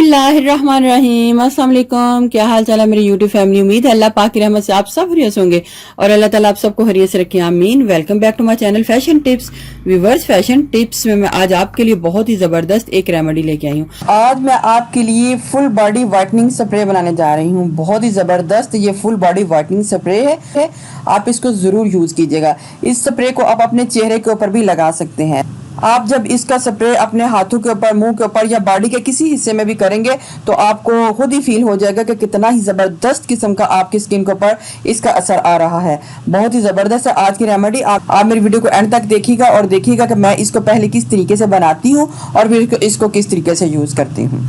बिस्मिल्लाहिर्रहमानिर्रहीम। अस्सलाम वालेकुम। क्या हाल चाल है मेरी यूट्यूब फैमिली। उम्मीद है अल्लाह पाक की रहमत से आप सब हरियत होंगे और अल्लाह ताला आप सबको हरियत से रखे, आमीन। Welcome back to my channel fashion tips viewers. Fashion tips में मैं आज आपके लिए बहुत ही जबरदस्त एक रेमेडी लेके आई हूँ। आज मैं आपके लिए फुल बॉडी वाइटनिंग स्प्रे बनाने जा रही हूँ। बहुत ही जबरदस्त ये फुल बॉडी वाइटनिंग स्प्रे है, आप इसको जरूर यूज कीजिएगा। इस स्प्रे को आप अपने चेहरे के ऊपर भी लगा सकते हैं। आप जब इसका स्प्रे अपने हाथों के ऊपर, मुंह के ऊपर या बॉडी के किसी हिस्से में भी करेंगे तो आपको खुद ही फील हो जाएगा कि कितना ही जबरदस्त किस्म का आपकी स्किन के ऊपर इसका असर आ रहा है। बहुत ही जबरदस्त है आज की रेमेडी। आप मेरी वीडियो को एंड तक देखिएगा और देखिएगा कि मैं इसको पहले किस तरीके से बनाती हूँ और फिर इसको किस तरीके से यूज करती हूँ।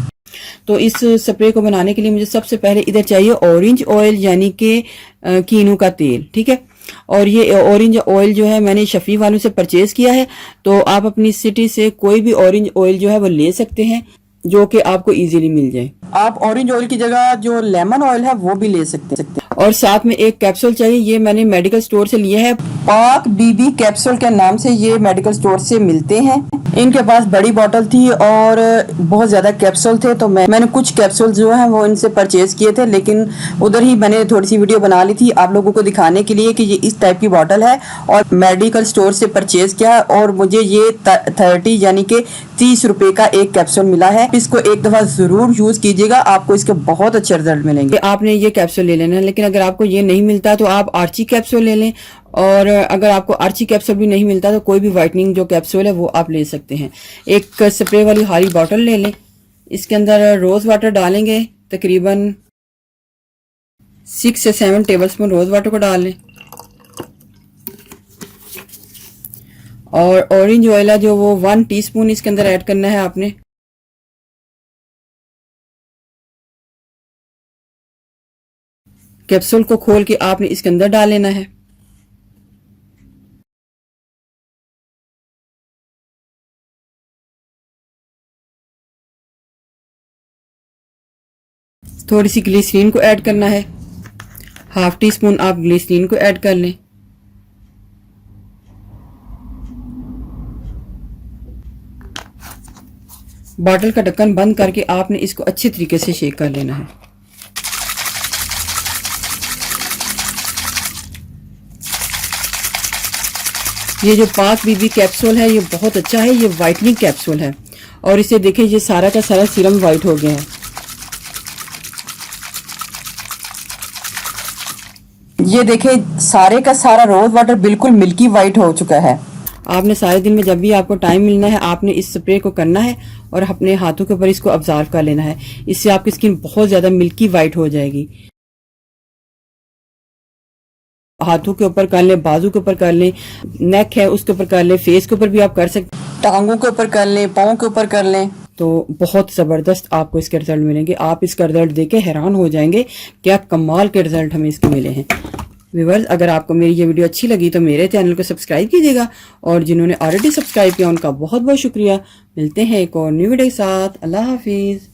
तो इस स्प्रे को बनाने के लिए मुझे सबसे पहले इधर चाहिए ऑरेंज ऑयल यानी कि कीनू का तेल, ठीक है। और ये ऑरेंज ऑयल जो है मैंने शफी वालों से परचेज किया है, तो आप अपनी सिटी से कोई भी ऑरेंज ऑयल जो है वो ले सकते हैं जो कि आपको इजीली मिल जाए। आप ऑरेंज ऑयल की जगह जो लेमन ऑयल है वो भी ले सकते हैं। और साथ में एक कैप्सूल चाहिए, ये मैंने मेडिकल स्टोर से लिया है। पाक बीबी कैप्सूल के नाम से ये मेडिकल स्टोर से मिलते हैं। इनके पास बड़ी बोतल थी और बहुत ज्यादा कैप्सूल थे, तो मैंने कुछ कैप्सूल जो है वो इनसे परचेज किए थे, लेकिन उधर ही मैंने थोड़ी सी वीडियो बना ली थी आप लोगों को दिखाने के लिए कि ये इस टाइप की बोतल है और मेडिकल स्टोर से परचेज किया है और मुझे ये 30 यानी कि 30 रुपए का एक कैप्सूल मिला है। इसको एक दफा जरूर यूज कीजिएगा, आपको इसके बहुत अच्छे रिजल्ट मिलेंगे। आपने ये कैप्सूल ले लेना है, लेकिन अगर आपको ये नहीं मिलता तो आप आर्ची कैप्सूल ले लें, और अगर आपको आर्ची कैप्सूल भी नहीं मिलता तो कोई भी वाइटनिंग जो कैप्सूल है वो आप ले सकते हैं। एक स्प्रे वाली हरी बॉटल ले लें, इसके अंदर रोज वाटर डालेंगे, तकरीबन 6 से 7 टेबलस्पून रोज वाटर को डाल लें। और ऑरेंज ऑयल है जो वो 1 टीस्पून इसके अंदर ऐड करना है आपने। कैप्सूल को खोल के आपने इसके अंदर डाल लेना है। थोड़ी सी ग्लिसरीन को ऐड करना है, 1/2 टीस्पून आप ग्लिसरीन को ऐड कर लें। बॉटल का ढक्कन बंद करके आपने इसको अच्छे तरीके से शेक कर लेना है। ये जो पाक बीबी कैप्सूल है ये बहुत अच्छा है, ये वाइटनिंग कैप्सूल है और इसे देखें ये सारा का सारा सीरम वाइट हो गया है। ये देखें सारे का सारा रोज वाटर बिल्कुल मिल्की वाइट हो चुका है। आपने सारे दिन में जब भी आपको टाइम मिलना है आपने इस स्प्रे को करना है और अपने हाथों के ऊपर इसको ऑब्जर्व कर लेना है। इससे आपकी स्किन बहुत ज्यादा मिल्की वाइट हो जाएगी। हाथों के ऊपर कर लें, बाजू के ऊपर कर लें, नेक है उसके ऊपर कर लें, फेस के ऊपर भी आप कर सकते, टांगों के ऊपर कर लें, पाँव के ऊपर कर लें, तो बहुत जबरदस्त आपको इसके रिजल्ट मिलेंगे। आप इसका रिजल्ट देख के हैरान हो जाएंगे, क्या कमाल के रिजल्ट हमें इसके मिले हैं। व्यूअर्स, अगर आपको मेरी ये वीडियो अच्छी लगी तो मेरे चैनल को सब्सक्राइब कीजिएगा और जिन्होंने ऑलरेडी सब्सक्राइब किया उनका बहुत बहुत शुक्रिया। मिलते हैं एक और न्यू वीडियो के साथ। अल्लाह हाफिज।